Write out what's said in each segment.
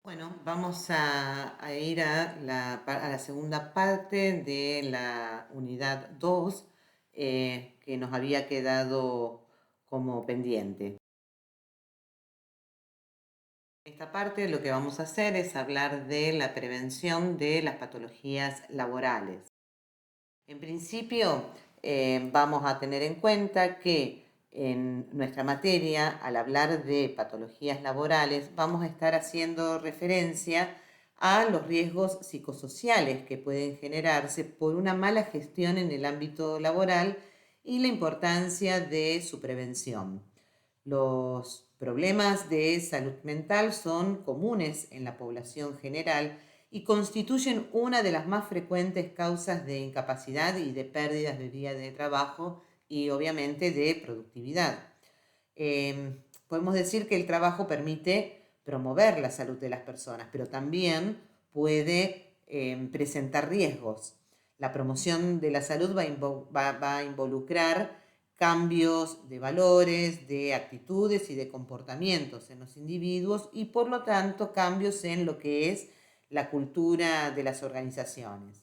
Bueno, vamos a ir a la segunda parte de la unidad 2 que nos había quedado como pendiente. En esta parte lo que vamos a hacer es hablar de la prevención de las patologías laborales. En principio, vamos a tener en cuenta que en nuestra materia, al hablar de patologías laborales, vamos a estar haciendo referencia a los riesgos psicosociales que pueden generarse por una mala gestión en el ámbito laboral y la importancia de su prevención. Los problemas de salud mental son comunes en la población general y constituyen una de las más frecuentes causas de incapacidad y de pérdidas de días de trabajo y obviamente de productividad. Podemos decir que el trabajo permite promover la salud de las personas, pero también puede presentar riesgos. La promoción de la salud va a involucrar cambios de valores, de actitudes y de comportamientos en los individuos y por lo tanto cambios en lo que es la cultura de las organizaciones.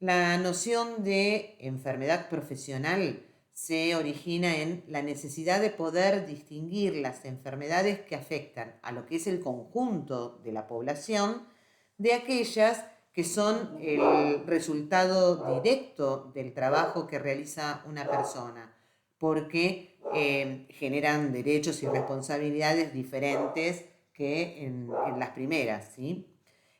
La noción de enfermedad profesional se origina en la necesidad de poder distinguir las enfermedades que afectan a lo que es el conjunto de la población de aquellas que son el resultado directo del trabajo que realiza una persona, porque generan derechos y responsabilidades diferentes que en las primeras, ¿sí?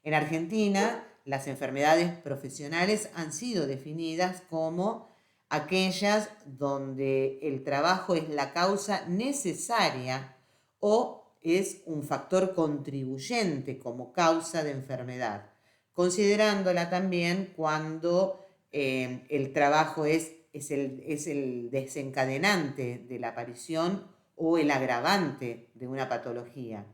En Argentina, las enfermedades profesionales han sido definidas como aquellas donde el trabajo es la causa necesaria o es un factor contribuyente como causa de enfermedad, considerándola también cuando el trabajo es el desencadenante de la aparición o el agravante de una patología,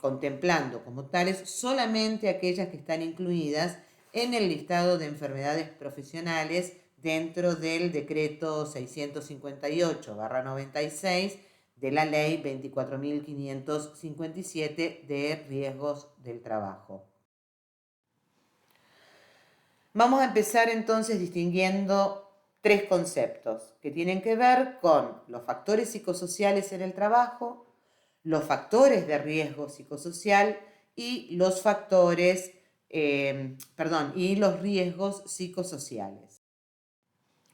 contemplando como tales solamente aquellas que están incluidas en el listado de enfermedades profesionales dentro del decreto 658/96 de la ley 24.557 de riesgos del trabajo. Vamos a empezar entonces distinguiendo tres conceptos que tienen que ver con los factores psicosociales en el trabajo, los factores de riesgo psicosocial y y los riesgos psicosociales.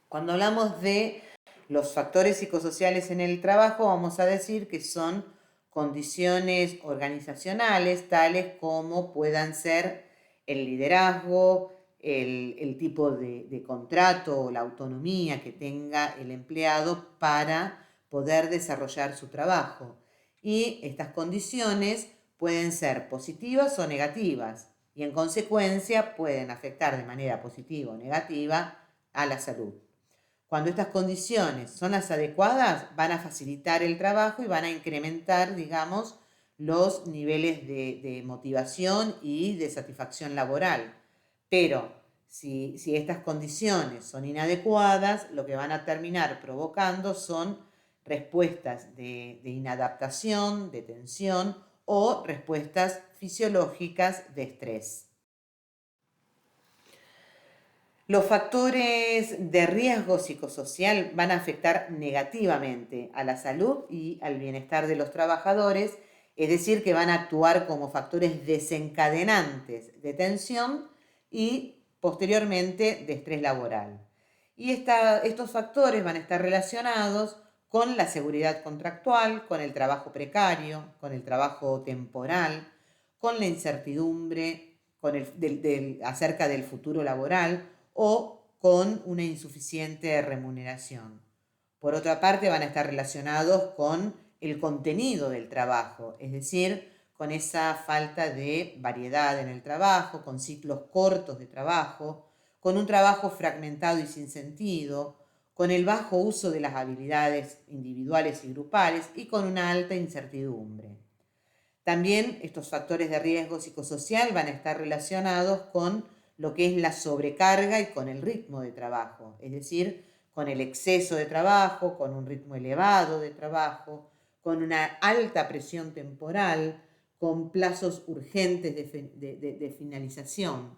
Cuando hablamos de los factores psicosociales en el trabajo, vamos a decir que son condiciones organizacionales tales como puedan ser el liderazgo, el tipo de contrato o la autonomía que tenga el empleado para poder desarrollar su trabajo. Y estas condiciones pueden ser positivas o negativas y en consecuencia pueden afectar de manera positiva o negativa a la salud. Cuando estas condiciones son las adecuadas, van a facilitar el trabajo y van a incrementar, digamos, los niveles de motivación y de satisfacción laboral. Pero si estas condiciones son inadecuadas, lo que van a terminar provocando son respuestas de inadaptación, de tensión o respuestas fisiológicas de estrés. Los factores de riesgo psicosocial van a afectar negativamente a la salud y al bienestar de los trabajadores, es decir, que van a actuar como factores desencadenantes de tensión y posteriormente de estrés laboral. Y estos factores van a estar relacionados con la seguridad contractual, con el trabajo precario, con el trabajo temporal, con la incertidumbre acerca del futuro laboral o con una insuficiente remuneración. Por otra parte, van a estar relacionados con el contenido del trabajo, es decir, con esa falta de variedad en el trabajo, con ciclos cortos de trabajo, con un trabajo fragmentado y sin sentido, con el bajo uso de las habilidades individuales y grupales y con una alta incertidumbre. También estos factores de riesgo psicosocial van a estar relacionados con lo que es la sobrecarga y con el ritmo de trabajo, es decir, con el exceso de trabajo, con un ritmo elevado de trabajo, con una alta presión temporal, con plazos urgentes de finalización.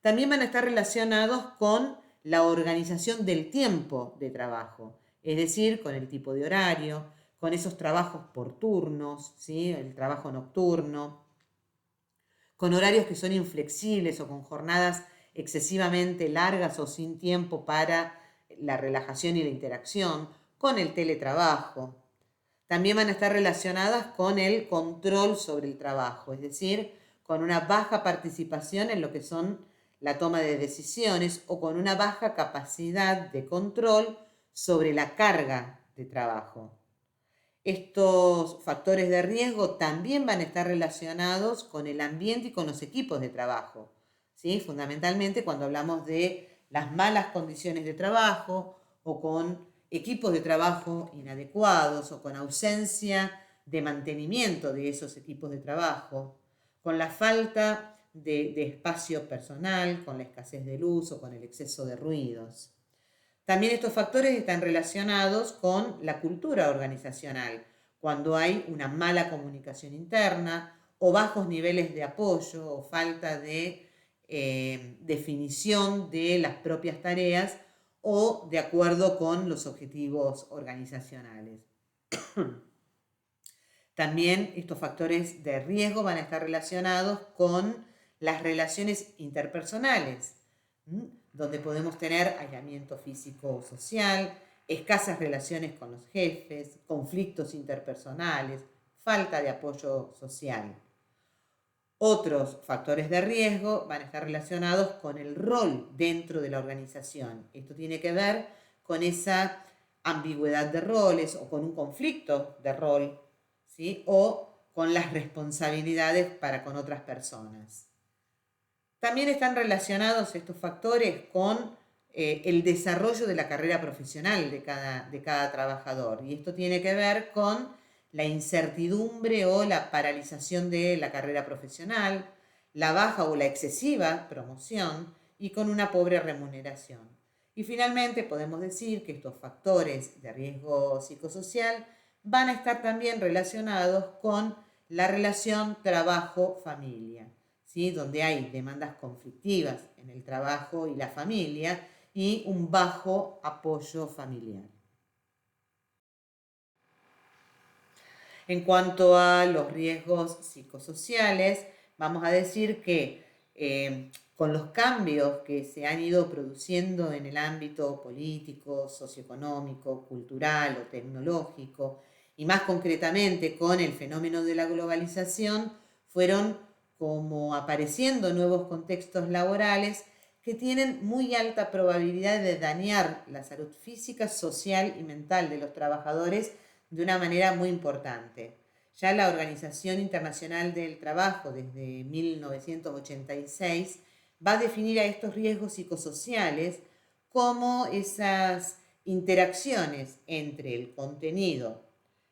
También van a estar relacionados con la organización del tiempo de trabajo, es decir, con el tipo de horario, con esos trabajos por turnos, ¿sí? El trabajo nocturno, con horarios que son inflexibles o con jornadas excesivamente largas o sin tiempo para la relajación y la interacción, con el teletrabajo. También van a estar relacionadas con el control sobre el trabajo, es decir, con una baja participación en lo que son la toma de decisiones o con una baja capacidad de control sobre la carga de trabajo. Estos factores de riesgo también van a estar relacionados con el ambiente y con los equipos de trabajo, ¿sí? Fundamentalmente cuando hablamos de las malas condiciones de trabajo o con equipos de trabajo inadecuados o con ausencia de mantenimiento de esos equipos de trabajo, con la falta de espacio personal, con la escasez de luz o con el exceso de ruidos. También estos factores están relacionados con la cultura organizacional, cuando hay una mala comunicación interna o bajos niveles de apoyo o falta de definición de las propias tareas o de acuerdo con los objetivos organizacionales. También estos factores de riesgo van a estar relacionados con las relaciones interpersonales, donde podemos tener aislamiento físico o social, escasas relaciones con los jefes, conflictos interpersonales, falta de apoyo social. Otros factores de riesgo van a estar relacionados con el rol dentro de la organización. Esto tiene que ver con esa ambigüedad de roles o con un conflicto de rol, ¿sí? O con las responsabilidades para con otras personas. También están relacionados estos factores con el desarrollo de la carrera profesional de cada trabajador. Y esto tiene que ver con la incertidumbre o la paralización de la carrera profesional, la baja o la excesiva promoción y con una pobre remuneración. Y finalmente podemos decir que estos factores de riesgo psicosocial van a estar también relacionados con la relación trabajo-familia, ¿sí? Donde hay demandas conflictivas en el trabajo y la familia y un bajo apoyo familiar. En cuanto a los riesgos psicosociales, vamos a decir que con los cambios que se han ido produciendo en el ámbito político, socioeconómico, cultural o tecnológico, y más concretamente con el fenómeno de la globalización, fueron como apareciendo nuevos contextos laborales que tienen muy alta probabilidad de dañar la salud física, social y mental de los trabajadores de una manera muy importante. Ya la Organización Internacional del Trabajo, desde 1986, va a definir a estos riesgos psicosociales como esas interacciones entre el contenido,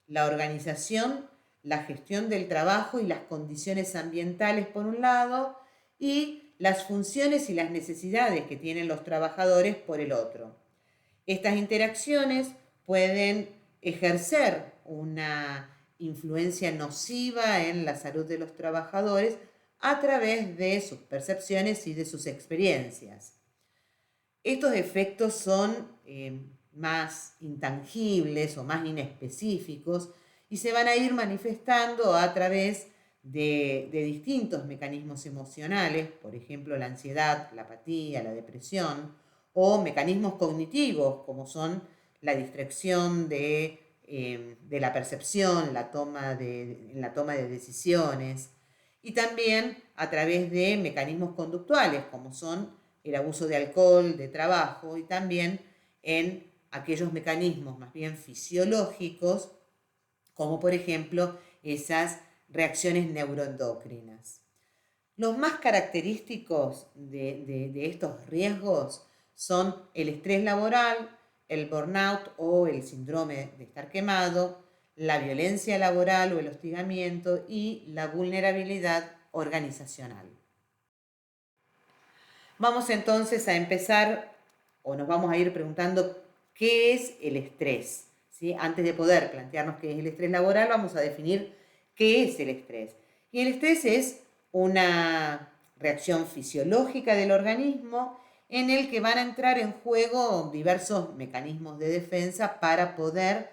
la organización, la gestión del trabajo y las condiciones ambientales por un lado, y las funciones y las necesidades que tienen los trabajadores por el otro. Estas interacciones pueden ejercer una influencia nociva en la salud de los trabajadores a través de sus percepciones y de sus experiencias. Estos efectos son más intangibles o más inespecíficos y se van a ir manifestando a través de distintos mecanismos emocionales, por ejemplo la ansiedad, la apatía, la depresión, o mecanismos cognitivos como son la distracción de la percepción, la toma de decisiones, y también a través de mecanismos conductuales como son el abuso de alcohol, de trabajo, y también en aquellos mecanismos más bien fisiológicos, como por ejemplo esas reacciones neuroendocrinas. Los más característicos de estos riesgos son el estrés laboral, el burnout o el síndrome de estar quemado, la violencia laboral o el hostigamiento y la vulnerabilidad organizacional. Vamos entonces a empezar, o nos vamos a ir preguntando, ¿qué es el estrés? ¿Sí? Antes de poder plantearnos qué es el estrés laboral, vamos a definir qué es el estrés. Y el estrés es una reacción fisiológica del organismo en el que van a entrar en juego diversos mecanismos de defensa para poder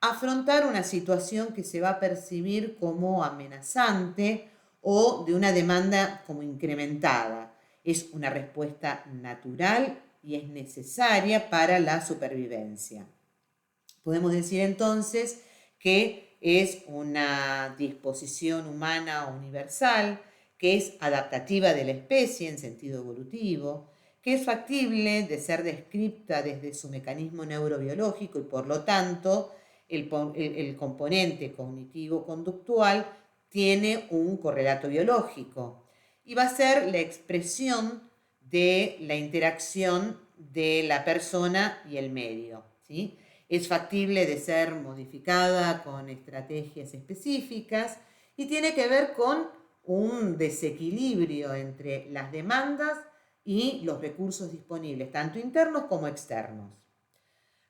afrontar una situación que se va a percibir como amenazante o de una demanda como incrementada. Es una respuesta natural y es necesaria para la supervivencia. Podemos decir entonces que es una disposición humana universal, que es adaptativa de la especie en sentido evolutivo, que es factible de ser descripta desde su mecanismo neurobiológico y por lo tanto el componente cognitivo-conductual tiene un correlato biológico y va a ser la expresión de la interacción de la persona y el medio, ¿sí? Es factible de ser modificada con estrategias específicas y tiene que ver con un desequilibrio entre las demandas y los recursos disponibles, tanto internos como externos.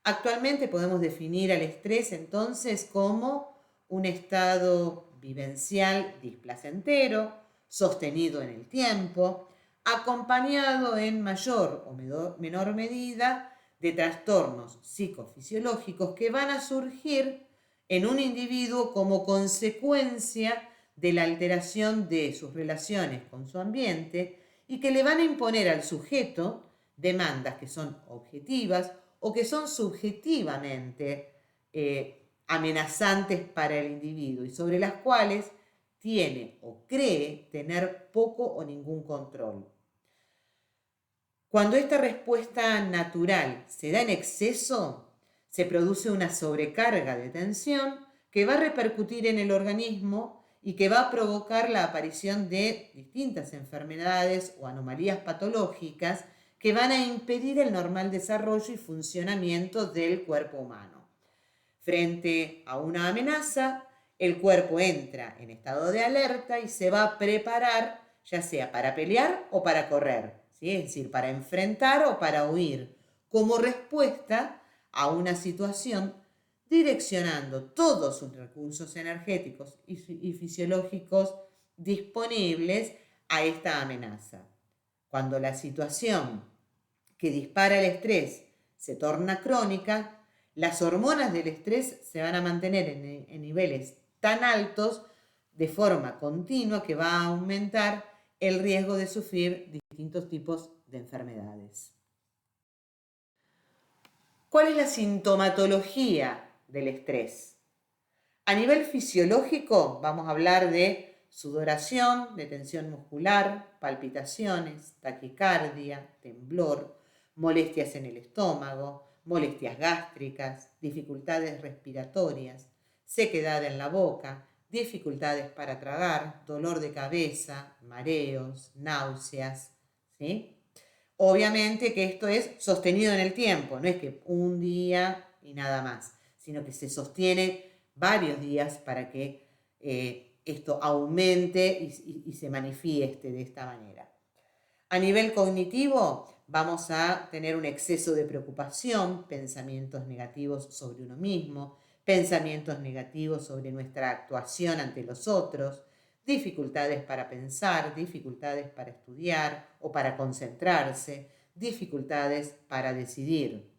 Actualmente podemos definir al estrés entonces como un estado vivencial displacentero, sostenido en el tiempo, acompañado en mayor o menor medida de trastornos psicofisiológicos que van a surgir en un individuo como consecuencia de la alteración de sus relaciones con su ambiente y que le van a imponer al sujeto demandas que son objetivas o que son subjetivamente amenazantes para el individuo y sobre las cuales tiene o cree tener poco o ningún control. Cuando esta respuesta natural se da en exceso, se produce una sobrecarga de tensión que va a repercutir en el organismo y que va a provocar la aparición de distintas enfermedades o anomalías patológicas que van a impedir el normal desarrollo y funcionamiento del cuerpo humano. Frente a una amenaza, el cuerpo entra en estado de alerta y se va a preparar, ya sea para pelear o para correr, ¿sí? Es decir, para enfrentar o para huir, como respuesta a una situación, direccionando todos sus recursos energéticos y fisiológicos disponibles a esta amenaza. Cuando la situación que dispara el estrés se torna crónica, las hormonas del estrés se van a mantener en niveles tan altos de forma continua que va a aumentar el riesgo de sufrir distintos tipos de enfermedades. ¿Cuál es la sintomatología del estrés? A nivel fisiológico vamos a hablar de sudoración, de tensión muscular, palpitaciones, taquicardia, temblor, molestias en el estómago, molestias gástricas, dificultades respiratorias, sequedad en la boca, dificultades para tragar, dolor de cabeza, mareos, náuseas, ¿sí? Obviamente que esto es sostenido en el tiempo, no es que un día y nada más, sino que se sostiene varios días para que esto aumente y se manifieste de esta manera. A nivel cognitivo, vamos a tener un exceso de preocupación, pensamientos negativos sobre uno mismo, pensamientos negativos sobre nuestra actuación ante los otros, dificultades para pensar, dificultades para estudiar o para concentrarse, dificultades para decidir.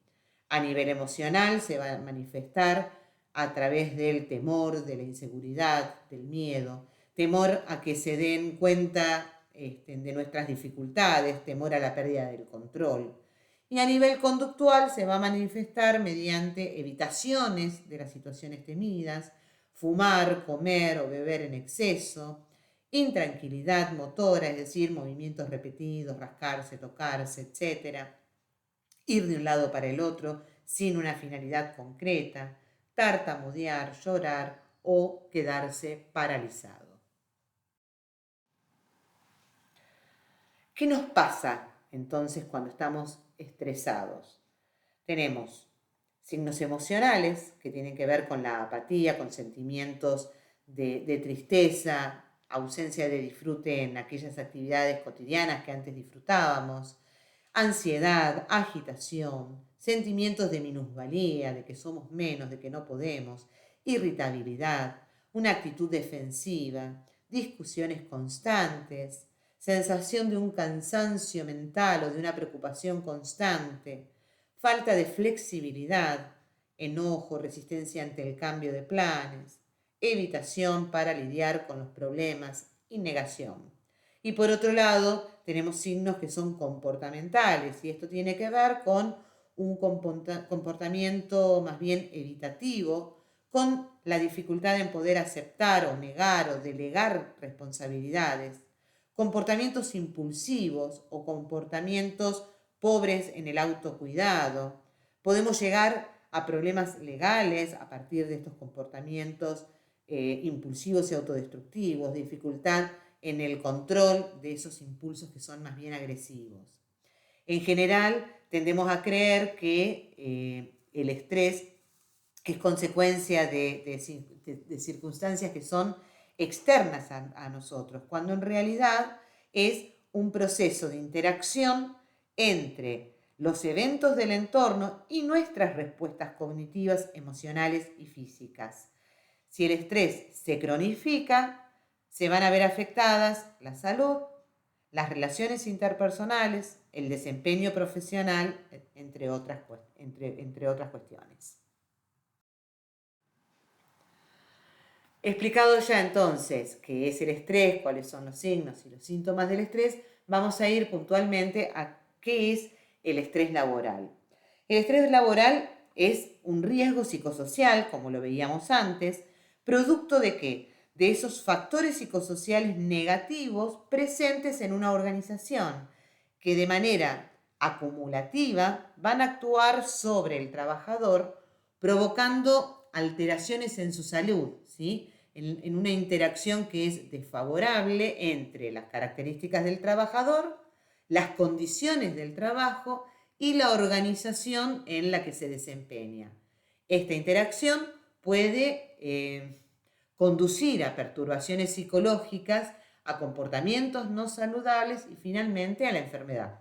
A nivel emocional se va a manifestar a través del temor, de la inseguridad, del miedo, temor a que se den cuenta de nuestras dificultades, temor a la pérdida del control. Y a nivel conductual se va a manifestar mediante evitaciones de las situaciones temidas, fumar, comer o beber en exceso, intranquilidad motora, es decir, movimientos repetidos, rascarse, tocarse, etc. Ir de un lado para el otro sin una finalidad concreta, tartamudear, llorar o quedarse paralizado. ¿Qué nos pasa entonces cuando estamos estresados? Tenemos signos emocionales que tienen que ver con la apatía, con sentimientos de tristeza, ausencia de disfrute en aquellas actividades cotidianas que antes disfrutábamos, ansiedad, agitación, sentimientos de minusvalía, de que somos menos, de que no podemos, irritabilidad, una actitud defensiva, discusiones constantes, sensación de un cansancio mental o de una preocupación constante, falta de flexibilidad, enojo, resistencia ante el cambio de planes, evitación para lidiar con los problemas y negación. Y por otro lado, tenemos signos que son comportamentales y esto tiene que ver con un comportamiento más bien evitativo, con la dificultad en poder aceptar o negar o delegar responsabilidades, comportamientos impulsivos o comportamientos pobres en el autocuidado. Podemos llegar a problemas legales a partir de estos comportamientos impulsivos y autodestructivos, dificultad en el control de esos impulsos que son más bien agresivos. En general, tendemos a creer que el estrés es consecuencia de circunstancias que son externas a nosotros, cuando en realidad es un proceso de interacción entre los eventos del entorno y nuestras respuestas cognitivas, emocionales y físicas. Si el estrés se cronifica, se van a ver afectadas la salud, las relaciones interpersonales, el desempeño profesional, entre otras cuestiones. Explicado ya entonces qué es el estrés, cuáles son los signos y los síntomas del estrés, vamos a ir puntualmente a qué es el estrés laboral. El estrés laboral es un riesgo psicosocial, como lo veíamos antes, producto de ¿qué? De esos factores psicosociales negativos presentes en una organización que de manera acumulativa van a actuar sobre el trabajador provocando alteraciones en su salud, ¿sí? En una interacción que es desfavorable entre las características del trabajador, las condiciones del trabajo y la organización en la que se desempeña. Esta interacción puede conducir a perturbaciones psicológicas, a comportamientos no saludables y finalmente a la enfermedad.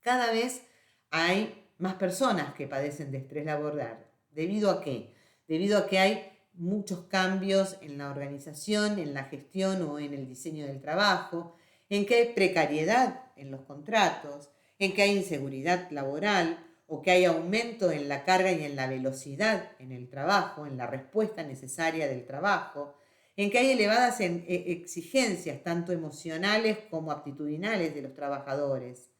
Cada vez hay más personas que padecen de estrés laboral. ¿Debido a qué? Debido a que hay muchos cambios en la organización, en la gestión o en el diseño del trabajo, en que hay precariedad en los contratos, en que hay inseguridad laboral o que hay aumento en la carga y en la velocidad en el trabajo, en la respuesta necesaria del trabajo, en que hay elevadas exigencias tanto emocionales como aptitudinales de los trabajadores,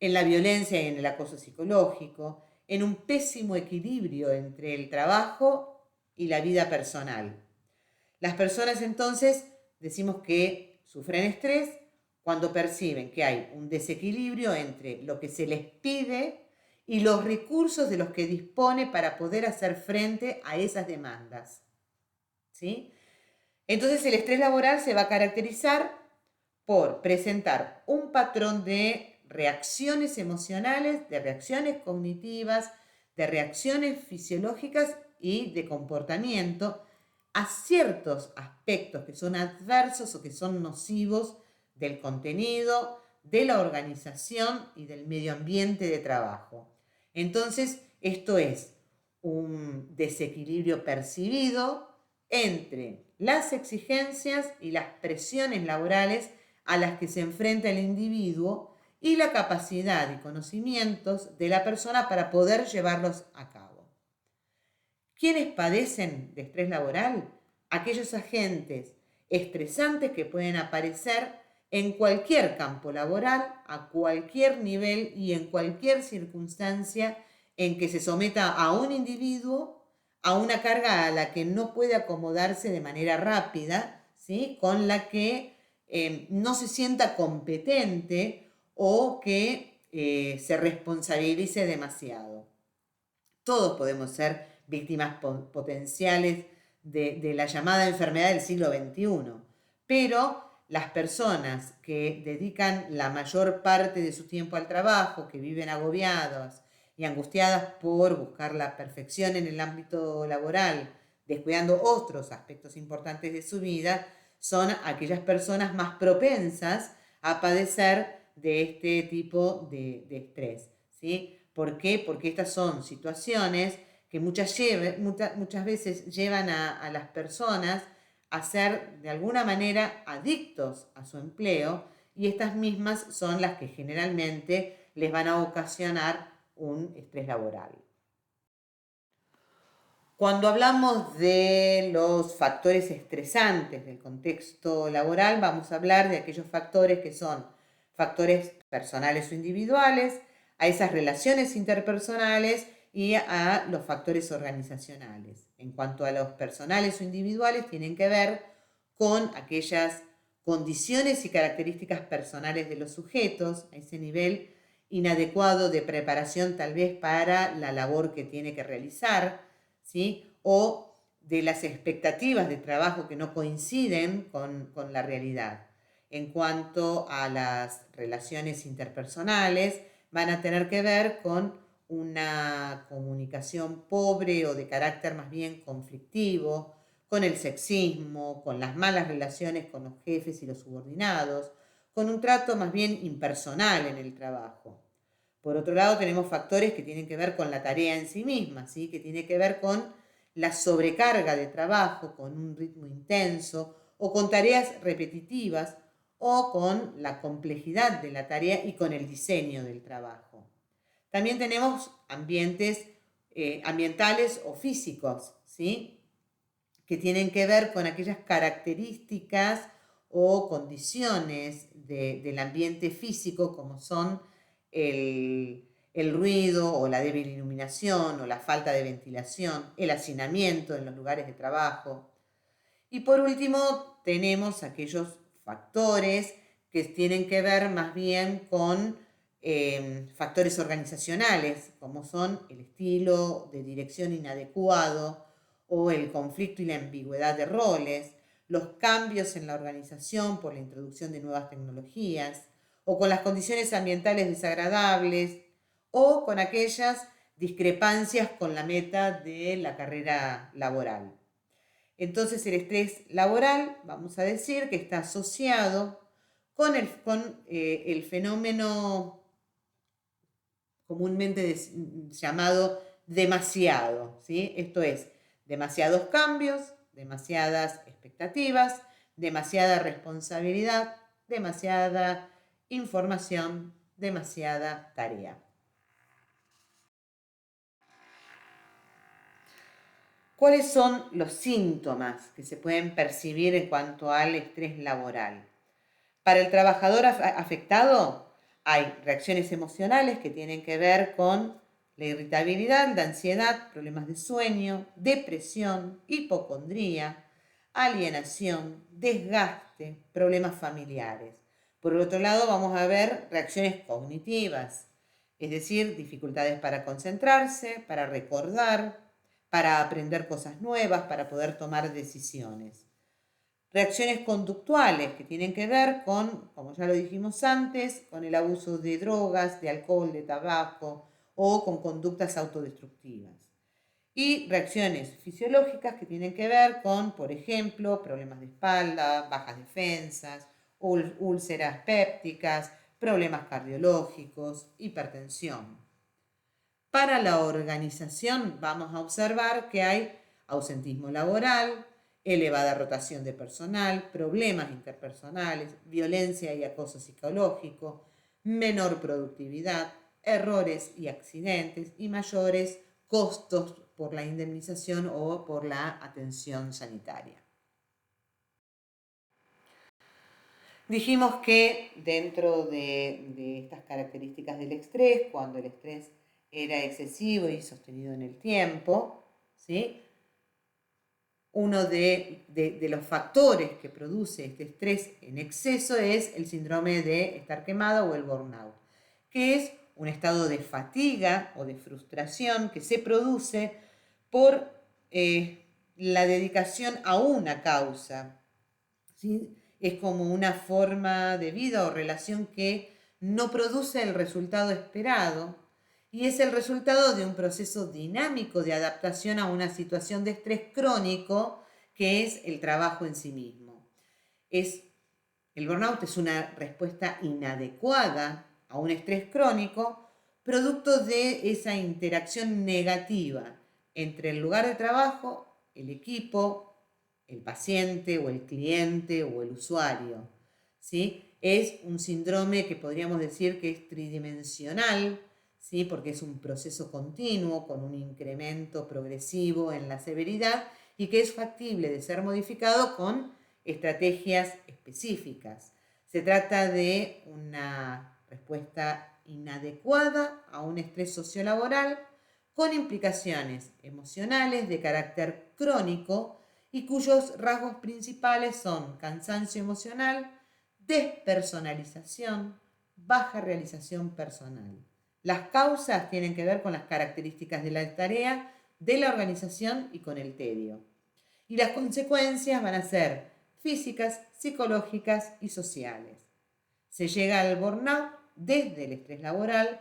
en la violencia y en el acoso psicológico, en un pésimo equilibrio entre el trabajo y la vida personal. Las personas entonces decimos que sufren estrés cuando perciben que hay un desequilibrio entre lo que se les pide y los recursos de los que dispone para poder hacer frente a esas demandas. ¿Sí? Entonces el estrés laboral se va a caracterizar por presentar un patrón de reacciones emocionales, de reacciones cognitivas, de reacciones fisiológicas y de comportamiento a ciertos aspectos que son adversos o que son nocivos del contenido, de la organización y del medio ambiente de trabajo. Entonces, esto es un desequilibrio percibido entre las exigencias y las presiones laborales a las que se enfrenta el individuo y la capacidad y conocimientos de la persona para poder llevarlos a cabo. ¿Quiénes padecen de estrés laboral? Aquellos agentes estresantes que pueden aparecer en cualquier campo laboral, a cualquier nivel y en cualquier circunstancia en que se someta a un individuo a una carga a la que no puede acomodarse de manera rápida, ¿sí? Con la que no se sienta competente o que se responsabilice demasiado. Todos podemos ser víctimas potenciales de la llamada enfermedad del siglo XXI, pero las personas que dedican la mayor parte de su tiempo al trabajo, que viven agobiadas y angustiadas por buscar la perfección en el ámbito laboral, descuidando otros aspectos importantes de su vida, son aquellas personas más propensas a padecer de este tipo de estrés, ¿sí? ¿Por qué? Porque estas son situaciones que muchas veces llevan a las personas a ser de alguna manera adictos a su empleo, y estas mismas son las que generalmente les van a ocasionar un estrés laboral. Cuando hablamos de los factores estresantes del contexto laboral, vamos a hablar de aquellos factores que son factores personales o individuales, a esas relaciones interpersonales y a los factores organizacionales. En cuanto a los personales o individuales, tienen que ver con aquellas condiciones y características personales de los sujetos, a ese nivel inadecuado de preparación tal vez para la labor que tiene que realizar, ¿sí? O de las expectativas de trabajo que no coinciden con la realidad. En cuanto a las relaciones interpersonales, van a tener que ver con una comunicación pobre o de carácter más bien conflictivo, con el sexismo, con las malas relaciones con los jefes y los subordinados, con un trato más bien impersonal en el trabajo. Por otro lado, tenemos factores que tienen que ver con la tarea en sí misma, ¿sí? Que tiene que ver con la sobrecarga de trabajo, con un ritmo intenso o con tareas repetitivas o con la complejidad de la tarea y con el diseño del trabajo. También tenemos ambientes ambientales o físicos, ¿sí? Que tienen que ver con aquellas características o condiciones del ambiente físico, como son el ruido o la débil iluminación o la falta de ventilación, el hacinamiento en los lugares de trabajo. Y por último, tenemos aquellos factores que tienen que ver más bien con factores organizacionales, como son el estilo de dirección inadecuado o el conflicto y la ambigüedad de roles, los cambios en la organización por la introducción de nuevas tecnologías, o con las condiciones ambientales desagradables, o con aquellas discrepancias con la meta de la carrera laboral. Entonces el estrés laboral, vamos a decir, que está asociado con el fenómeno comúnmente llamado demasiado, ¿sí? Esto es, demasiados cambios, demasiadas expectativas, demasiada responsabilidad, demasiada información, demasiada tarea. ¿Cuáles son los síntomas que se pueden percibir en cuanto al estrés laboral? Para el trabajador afectado hay reacciones emocionales que tienen que ver con la irritabilidad, la ansiedad, problemas de sueño, depresión, hipocondría, alienación, desgaste, problemas familiares. Por el otro lado, vamos a ver reacciones cognitivas, es decir, dificultades para concentrarse, para recordar, para aprender cosas nuevas, para poder tomar decisiones. Reacciones conductuales que tienen que ver con, como ya lo dijimos antes, con el abuso de drogas, de alcohol, de tabaco o con conductas autodestructivas. Y reacciones fisiológicas que tienen que ver con, por ejemplo, problemas de espalda, bajas defensas, úlceras pépticas, problemas cardiológicos, hipertensión. Para la organización vamos a observar que hay ausentismo laboral, elevada rotación de personal, problemas interpersonales, violencia y acoso psicológico, menor productividad, errores y accidentes y mayores costos por la indemnización o por la atención sanitaria. Dijimos que dentro de estas características del estrés, cuando el estrés era excesivo y sostenido en el tiempo, ¿sí? Uno de los factores que produce este estrés en exceso es el síndrome de estar quemado o el burnout, que es un estado de fatiga o de frustración que se produce por la dedicación a una causa, ¿sí? Es como una forma de vida o relación que no produce el resultado esperado y es el resultado de un proceso dinámico de adaptación a una situación de estrés crónico que es el trabajo en sí mismo. El burnout es una respuesta inadecuada a un estrés crónico, producto de esa interacción negativa entre el lugar de trabajo, el equipo, el paciente o el cliente o el usuario, ¿sí? Es un síndrome que podríamos decir que es tridimensional, ¿sí? Porque es un proceso continuo con un incremento progresivo en la severidad y que es factible de ser modificado con estrategias específicas. Se trata de una respuesta inadecuada a un estrés sociolaboral con implicaciones emocionales de carácter crónico y cuyos rasgos principales son cansancio emocional, despersonalización, baja realización personal. Las causas tienen que ver con las características de la tarea, de la organización y con el tedio. Y las consecuencias van a ser físicas, psicológicas y sociales. Se llega al burnout desde el estrés laboral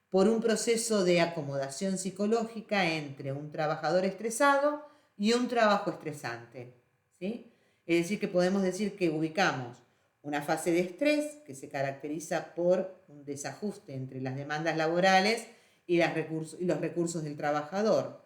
por un proceso de acomodación psicológica entre un trabajador estresado y un trabajo estresante, ¿sí? Es decir, que podemos decir que ubicamos una fase de estrés que se caracteriza por un desajuste entre las demandas laborales y los recursos del trabajador.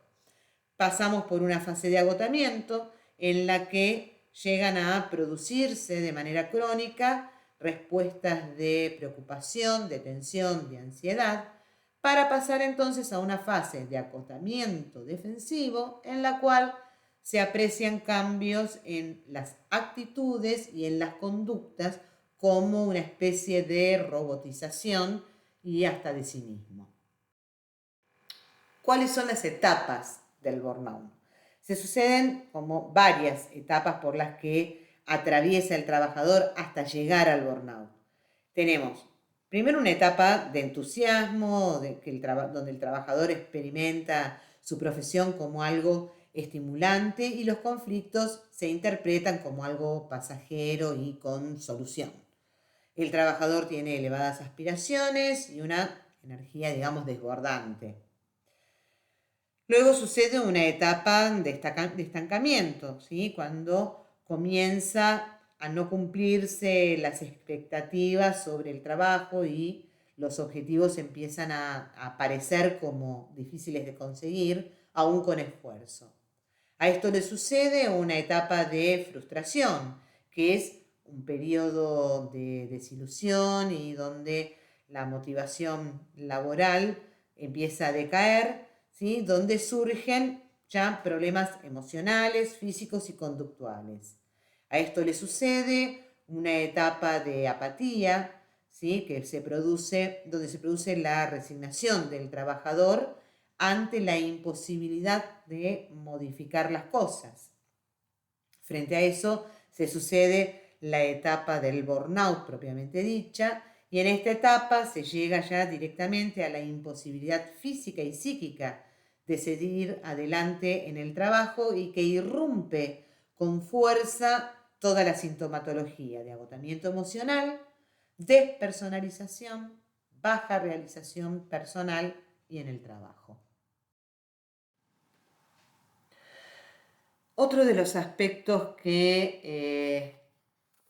Pasamos por una fase de agotamiento en la que llegan a producirse de manera crónica respuestas de preocupación, de tensión, de ansiedad, para pasar entonces a una fase de acotamiento defensivo en la cual se aprecian cambios en las actitudes y en las conductas como una especie de robotización y hasta de cinismo. ¿Cuáles son las etapas del burnout? Se suceden como varias etapas por las que atraviesa el trabajador hasta llegar al burnout. Tenemos primero una etapa de entusiasmo, donde el trabajador experimenta su profesión como algo estimulante y los conflictos se interpretan como algo pasajero y con solución. El trabajador tiene elevadas aspiraciones y una energía, digamos, desbordante. Luego sucede una etapa de estancamiento, ¿sí? Cuando comienza a no cumplirse las expectativas sobre el trabajo y los objetivos empiezan a aparecer como difíciles de conseguir, aún con esfuerzo. A esto le sucede una etapa de frustración, que es un periodo de desilusión y donde la motivación laboral empieza a decaer, ¿sí? Donde surgen ya problemas emocionales, físicos y conductuales. A esto le sucede una etapa de apatía, ¿sí? Donde se produce la resignación del trabajador ante la imposibilidad de modificar las cosas. Frente a eso se sucede la etapa del burnout propiamente dicha, y en esta etapa se llega ya directamente a la imposibilidad física y psíquica de seguir adelante en el trabajo y que irrumpe con fuerza toda la sintomatología de agotamiento emocional, despersonalización, baja realización personal y en el trabajo. Otro de los aspectos que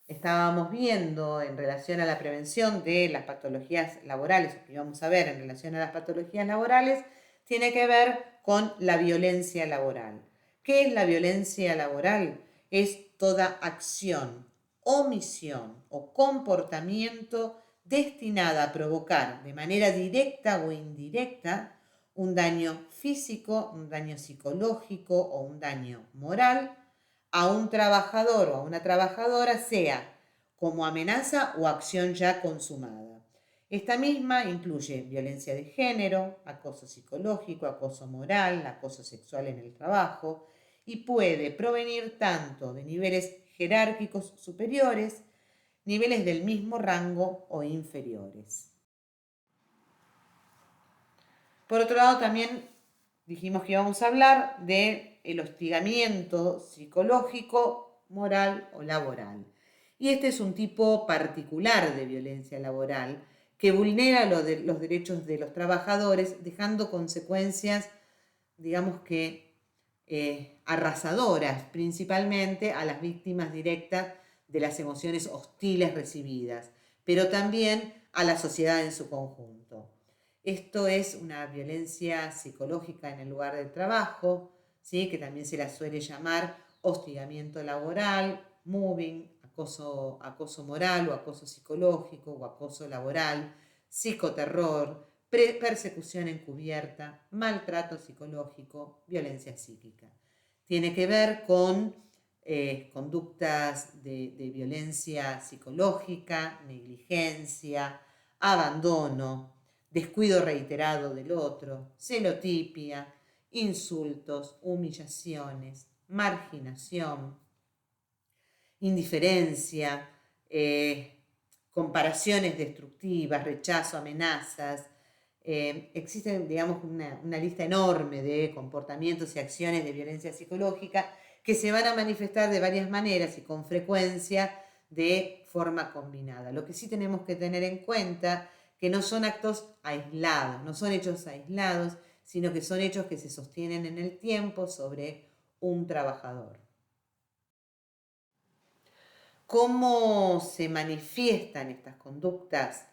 estábamos viendo en relación a la prevención de las patologías laborales, o que íbamos a ver en relación a las patologías laborales, tiene que ver con la violencia laboral. ¿Qué es la violencia laboral? Es toda acción, omisión o comportamiento destinada a provocar de manera directa o indirecta un daño físico, un daño psicológico o un daño moral a un trabajador o a una trabajadora, sea como amenaza o acción ya consumada. Esta misma incluye violencia de género, acoso psicológico, acoso moral, acoso sexual en el trabajo y puede provenir tanto de niveles jerárquicos superiores, niveles del mismo rango o inferiores. Por otro lado, también dijimos que íbamos a hablar del hostigamiento psicológico, moral o laboral. Y este es un tipo particular de violencia laboral que vulnera los derechos de los trabajadores, dejando consecuencias, digamos que arrasadoras, principalmente a las víctimas directas de las emociones hostiles recibidas, pero también a la sociedad en su conjunto. Esto es una violencia psicológica en el lugar del trabajo, ¿sí? Que también se la suele llamar hostigamiento laboral, mobbing, acoso moral o acoso psicológico o acoso laboral, psicoterror, persecución encubierta, maltrato psicológico, violencia psíquica. Tiene que ver con conductas de violencia psicológica, negligencia, abandono, descuido reiterado del otro, celotipia, insultos, humillaciones, marginación, indiferencia, comparaciones destructivas, rechazo, amenazas. Existen, digamos, una lista enorme de comportamientos y acciones de violencia psicológica que se van a manifestar de varias maneras y con frecuencia de forma combinada. Lo que sí tenemos que tener en cuenta que no son actos aislados, no son hechos aislados, sino que son hechos que se sostienen en el tiempo sobre un trabajador. ¿Cómo se manifiestan estas conductas?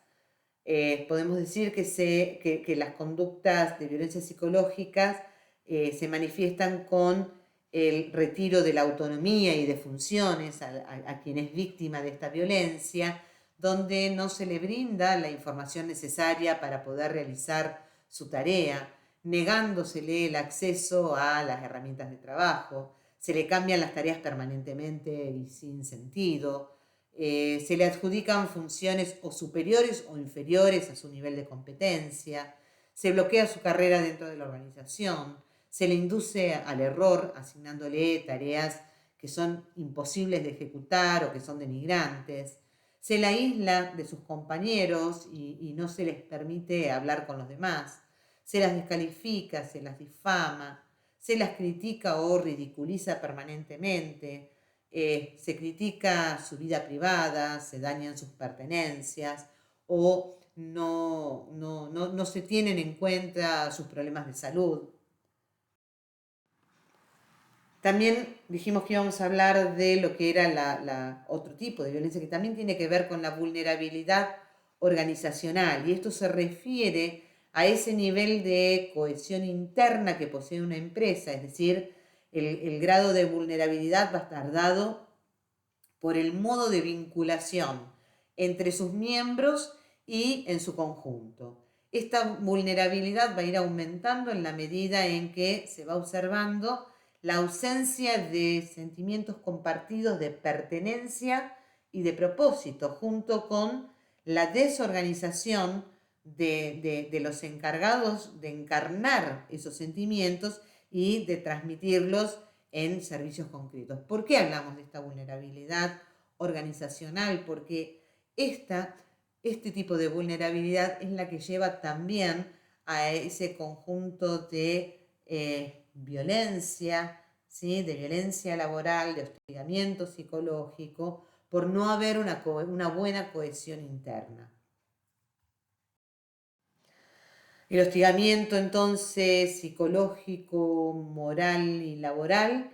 Podemos decir que las conductas de violencia psicológicas se manifiestan con el retiro de la autonomía y de funciones a quien es víctima de esta violencia, donde no se le brinda la información necesaria para poder realizar su tarea, negándosele el acceso a las herramientas de trabajo, se le cambian las tareas permanentemente y sin sentido, se le adjudican funciones o superiores o inferiores a su nivel de competencia, se bloquea su carrera dentro de la organización, se le induce al error asignándole tareas que son imposibles de ejecutar o que son denigrantes, se la aísla de sus compañeros y no se les permite hablar con los demás, se las descalifica, se las difama, se las critica o ridiculiza permanentemente, se critica su vida privada, se dañan sus pertenencias o no se tienen en cuenta sus problemas de salud. También dijimos que íbamos a hablar de lo que era otro tipo de violencia que también tiene que ver con la vulnerabilidad organizacional, y esto se refiere a ese nivel de cohesión interna que posee una empresa, es decir, el grado de vulnerabilidad va a estar dado por el modo de vinculación entre sus miembros y en su conjunto. Esta vulnerabilidad va a ir aumentando en la medida en que se va observando la ausencia de sentimientos compartidos de pertenencia y de propósito, junto con la desorganización de los encargados de encarnar esos sentimientos y de transmitirlos en servicios concretos. ¿Por qué hablamos de esta vulnerabilidad organizacional? Porque este tipo de vulnerabilidad es la que lleva también a ese conjunto de violencia, ¿sí? De violencia laboral, de hostigamiento psicológico, por no haber una buena cohesión interna. El hostigamiento entonces psicológico, moral y laboral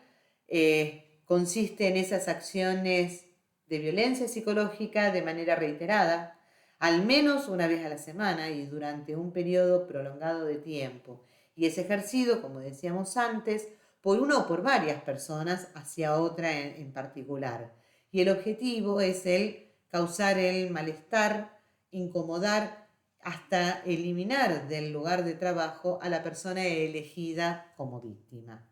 consiste en esas acciones de violencia psicológica de manera reiterada, al menos una vez a la semana y durante un periodo prolongado de tiempo, y es ejercido, como decíamos antes, por una o por varias personas hacia otra en particular. Y el objetivo es el causar el malestar, incomodar, hasta eliminar del lugar de trabajo a la persona elegida como víctima.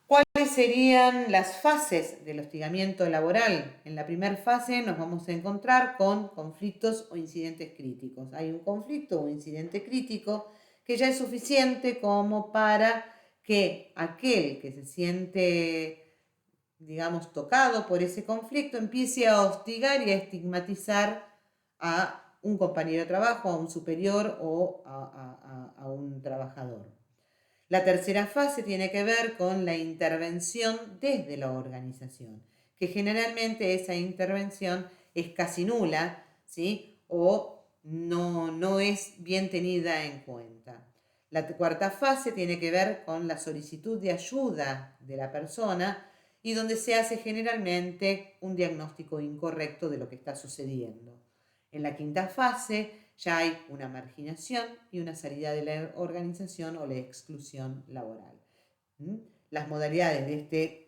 ¿Cuáles serían las fases del hostigamiento laboral? En la primera fase nos vamos a encontrar con conflictos o incidentes críticos. Hay un conflicto o incidente crítico que ya es suficiente como para que aquel que se siente, digamos, tocado por ese conflicto empiece a hostigar y a estigmatizar a un compañero de trabajo, a un superior o a un trabajador. La tercera fase tiene que ver con la intervención desde la organización, que generalmente esa intervención es casi nula, ¿sí? O no es bien tenida en cuenta. La cuarta fase tiene que ver con la solicitud de ayuda de la persona y donde se hace generalmente un diagnóstico incorrecto de lo que está sucediendo. En la quinta fase ya hay una marginación y una salida de la organización o la exclusión laboral. Las modalidades de este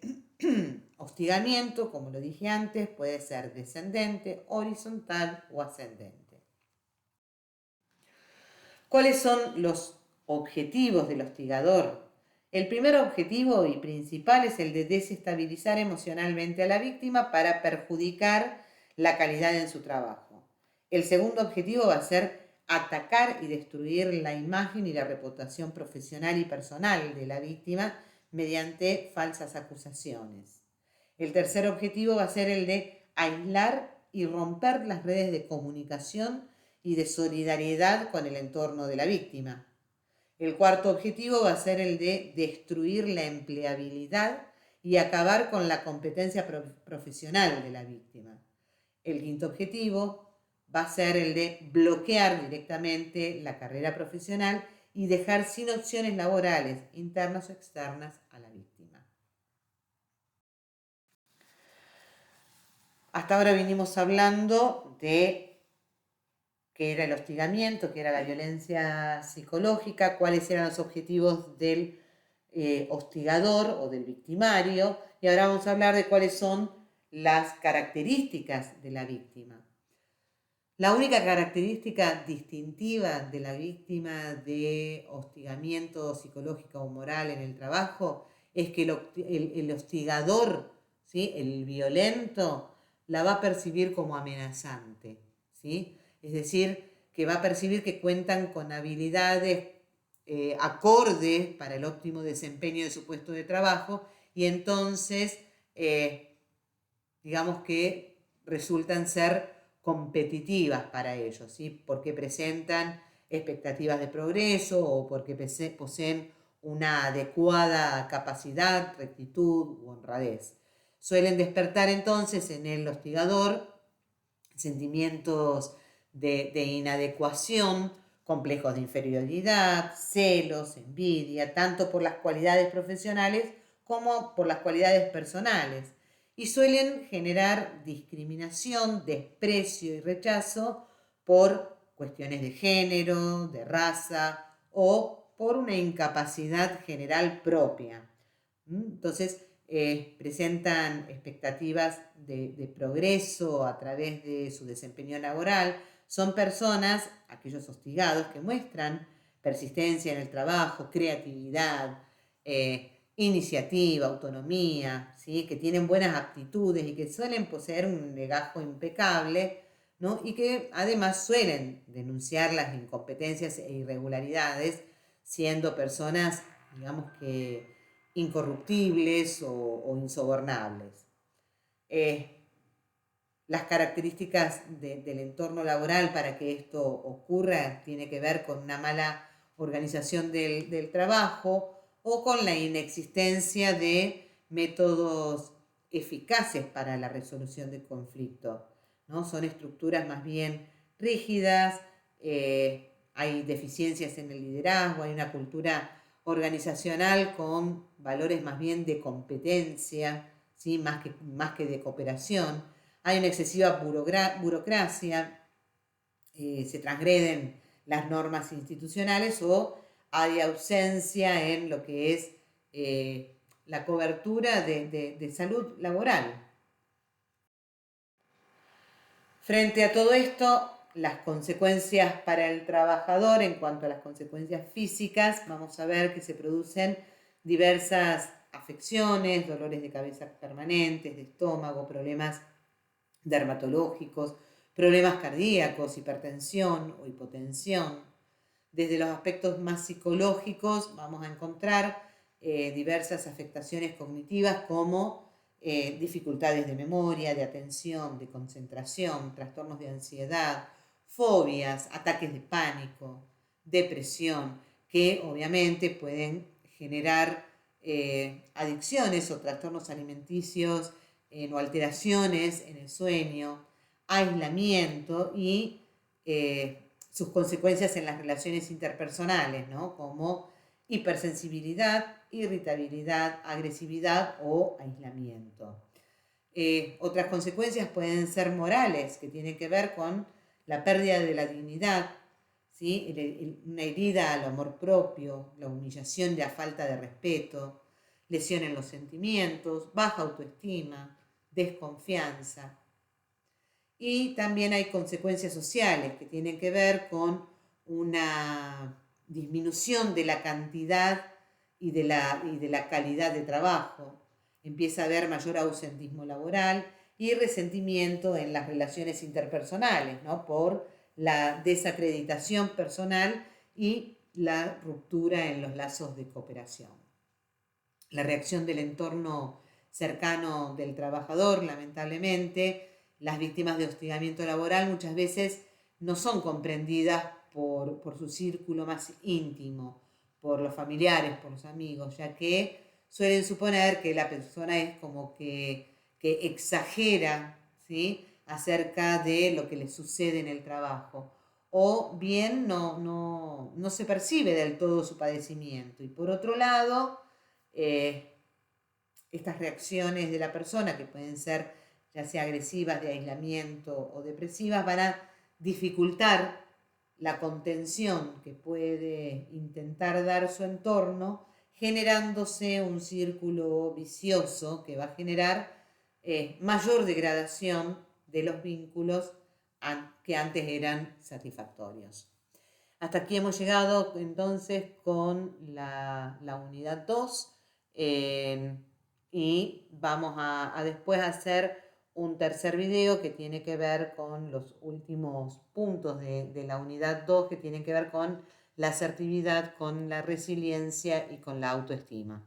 hostigamiento, como lo dije antes, puede ser descendente, horizontal o ascendente. ¿Cuáles son los objetivos del hostigador? El primer objetivo y principal es el de desestabilizar emocionalmente a la víctima para perjudicar la calidad en su trabajo. El segundo objetivo va a ser atacar y destruir la imagen y la reputación profesional y personal de la víctima mediante falsas acusaciones. El tercer objetivo va a ser el de aislar y romper las redes de comunicación y de solidaridad con el entorno de la víctima. El cuarto objetivo va a ser el de destruir la empleabilidad y acabar con la competencia profesional de la víctima. El quinto objetivo va a ser el de bloquear directamente la carrera profesional y dejar sin opciones laborales, internas o externas, a la víctima. Hasta ahora vinimos hablando de qué era el hostigamiento, qué era la violencia psicológica, cuáles eran los objetivos del hostigador o del victimario, y ahora vamos a hablar de cuáles son las características de la víctima. La única característica distintiva de la víctima de hostigamiento psicológico o moral en el trabajo es que el hostigador, ¿sí?, el violento, la va a percibir como amenazante, ¿sí? Es decir, que va a percibir que cuentan con habilidades acordes para el óptimo desempeño de su puesto de trabajo y entonces, digamos que resultan ser competitivas para ellos, ¿sí? Porque presentan expectativas de progreso o porque poseen una adecuada capacidad, rectitud u honradez. Suelen despertar entonces en el hostigador sentimientos de inadecuación, complejos de inferioridad, celos, envidia, tanto por las cualidades profesionales como por las cualidades personales, y suelen generar discriminación, desprecio y rechazo por cuestiones de género, de raza o por una incapacidad general propia. Entonces, presentan expectativas de progreso a través de su desempeño laboral. Son personas, aquellos hostigados, que muestran persistencia en el trabajo, creatividad, iniciativa, autonomía, ¿sí?, que tienen buenas aptitudes y que suelen poseer un legajo impecable, ¿no?, y que además suelen denunciar las incompetencias e irregularidades, siendo personas, digamos que incorruptibles o insobornables. Las características del entorno laboral para que esto ocurra tiene que ver con una mala organización del trabajo o con la inexistencia de métodos eficaces para la resolución de conflictos, ¿no? Son estructuras más bien rígidas, hay deficiencias en el liderazgo, hay una cultura organizacional con valores más bien de competencia, ¿sí?, más que de cooperación. Hay una excesiva burocracia, se transgreden las normas institucionales o hay ausencia en lo que es la cobertura de salud laboral. Frente a todo esto, las consecuencias para el trabajador, en cuanto a las consecuencias físicas, vamos a ver que se producen diversas afecciones, dolores de cabeza permanentes, de estómago, problemas dermatológicos, problemas cardíacos, hipertensión o hipotensión. Desde los aspectos más psicológicos vamos a encontrar diversas afectaciones cognitivas como dificultades de memoria, de atención, de concentración, trastornos de ansiedad, fobias, ataques de pánico, depresión, que obviamente pueden generar adicciones o trastornos alimenticios o alteraciones en el sueño, aislamiento y sus consecuencias en las relaciones interpersonales, ¿no?, como hipersensibilidad, irritabilidad, agresividad o aislamiento. Otras consecuencias pueden ser morales, que tienen que ver con la pérdida de la dignidad, ¿sí?, una herida al amor propio, la humillación y la falta de respeto, lesión en los sentimientos, baja autoestima, desconfianza. Y también hay consecuencias sociales que tienen que ver con una disminución de la cantidad y de la calidad de trabajo. Empieza a haber mayor ausentismo laboral y resentimiento en las relaciones interpersonales, ¿no? Por la desacreditación personal y la ruptura en los lazos de cooperación. La reacción del entorno cercano del trabajador, lamentablemente, las víctimas de hostigamiento laboral muchas veces no son comprendidas por su círculo más íntimo, por los familiares, por los amigos, ya que suelen suponer que la persona es como que exagera, ¿sí?, acerca de lo que le sucede en el trabajo, o bien no se percibe del todo su padecimiento. Y por otro lado, eh, estas reacciones de la persona, que pueden ser ya sea agresivas, de aislamiento o depresivas, van a dificultar la contención que puede intentar dar su entorno, generándose un círculo vicioso que va a generar mayor degradación de los vínculos que antes eran satisfactorios. Hasta aquí hemos llegado entonces con la unidad 2, y vamos a después hacer un tercer video que tiene que ver con los últimos puntos de la unidad 2, que tienen que ver con la asertividad, con la resiliencia y con la autoestima.